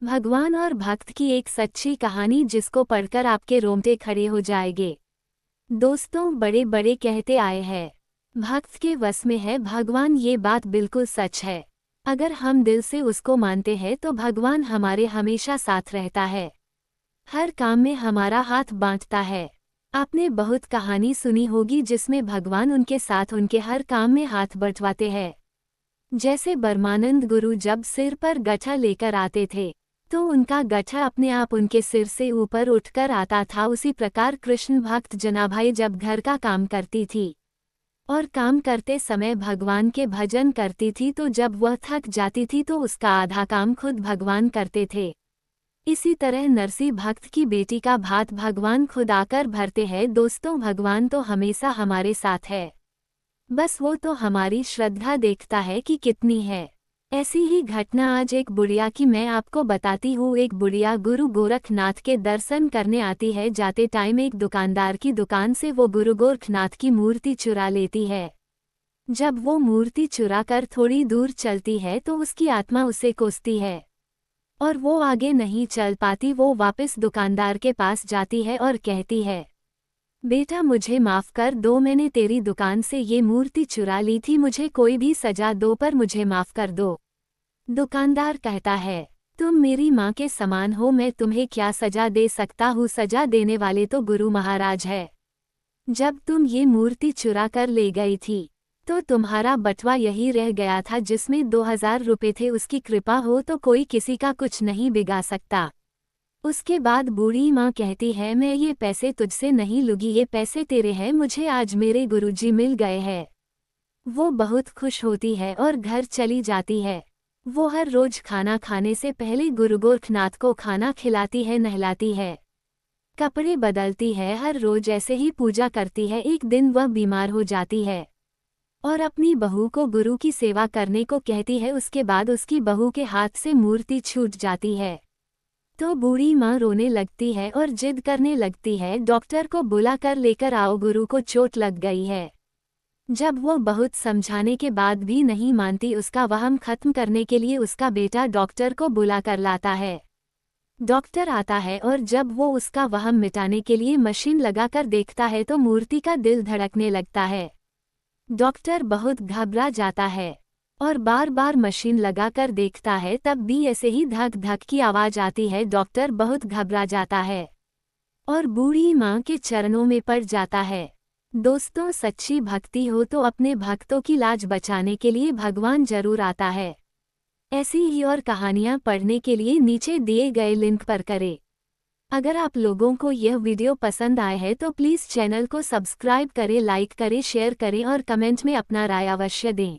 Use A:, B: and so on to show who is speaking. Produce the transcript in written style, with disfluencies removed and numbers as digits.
A: भगवान और भक्त की एक सच्ची कहानी जिसको पढ़कर आपके रोंगटे खड़े हो जाएंगे। दोस्तों, बड़े बड़े कहते आए हैं, भक्त के वश में है भगवान। ये बात बिल्कुल सच है। अगर हम दिल से उसको मानते हैं तो भगवान हमारे हमेशा साथ रहता है, हर काम में हमारा हाथ बांटता है। आपने बहुत कहानी सुनी होगी जिसमें भगवान उनके साथ उनके हर काम में हाथ बंटवाते हैं। जैसे ब्रह्मानंद गुरु जब सिर पर गठा लेकर आते थे तो उनका गठा अपने आप उनके सिर से ऊपर उठकर आता था। उसी प्रकार कृष्ण भक्त जनाभाई जब घर का काम करती थी और काम करते समय भगवान के भजन करती थी तो जब वह थक जाती थी तो उसका आधा काम खुद भगवान करते थे। इसी तरह नरसी भक्त की बेटी का भात भगवान खुद आकर भरते हैं। दोस्तों, भगवान तो हमेशा हमारे साथ है, बस वो तो हमारी श्रद्धा देखता है कि कितनी है। ऐसी ही घटना आज एक बुढ़िया की मैं आपको बताती हूँ। एक बुढ़िया गुरु गोरखनाथ के दर्शन करने आती है। जाते टाइम एक दुकानदार की दुकान से वो गुरु गोरखनाथ की मूर्ति चुरा लेती है। जब वो मूर्ति चुरा कर थोड़ी दूर चलती है तो उसकी आत्मा उसे कोसती है और वो आगे नहीं चल पाती। वो वापस दुकानदार के पास जाती है और कहती है, बेटा मुझे माफ़ कर दो, मैंने तेरी दुकान से ये मूर्ति चुरा ली थी, मुझे कोई भी सजा दो पर मुझे माफ़ कर दो। दुकानदार कहता है, तुम मेरी माँ के समान हो, मैं तुम्हें क्या सजा दे सकता हूँ, सजा देने वाले तो गुरु महाराज है। जब तुम ये मूर्ति चुरा कर ले गई थी तो तुम्हारा बटवा यही रह गया था जिसमें 2000 रुपये थे, उसकी कृपा हो तो कोई किसी का कुछ नहीं बिगाड़ सकता। उसके बाद बूढ़ी माँ कहती है, मैं ये पैसे तुझसे नहीं लूँगी, ये पैसे तेरे हैं, मुझे आज मेरे गुरुजी मिल गए हैं। वो बहुत खुश होती है और घर चली जाती है। वो हर रोज खाना खाने से पहले गुरु गोरखनाथ को खाना खिलाती है, नहलाती है, कपड़े बदलती है, हर रोज ऐसे ही पूजा करती है। एक दिन वह बीमार हो जाती है और अपनी बहू को गुरु की सेवा करने को कहती है। उसके बाद उसकी बहू के हाथ से मूर्ति छूट जाती है तो बूढ़ी माँ रोने लगती है और जिद करने लगती है, डॉक्टर को बुलाकर लेकर आओ, गुरु को चोट लग गई है। जब वो बहुत समझाने के बाद भी नहीं मानती, उसका वहम खत्म करने के लिए उसका बेटा डॉक्टर को बुलाकर लाता है। डॉक्टर आता है और जब वो उसका वहम मिटाने के लिए मशीन लगाकर देखता है तो मूर्ति का दिल धड़कने लगता है। डॉक्टर बहुत घबरा जाता है और बार बार मशीन लगाकर देखता है, तब भी ऐसे ही धक धक की आवाज़ आती है। डॉक्टर बहुत घबरा जाता है और बूढ़ी माँ के चरणों में पड़ जाता है। दोस्तों, सच्ची भक्ति हो तो अपने भक्तों की लाज बचाने के लिए भगवान जरूर आता है। ऐसी ही और कहानियाँ पढ़ने के लिए नीचे दिए गए लिंक पर करें। अगर आप लोगों को यह वीडियो पसंद आए है तो प्लीज़ चैनल को सब्सक्राइब करें, लाइक करें, शेयर करें और कमेंट में अपना राय अवश्य दें।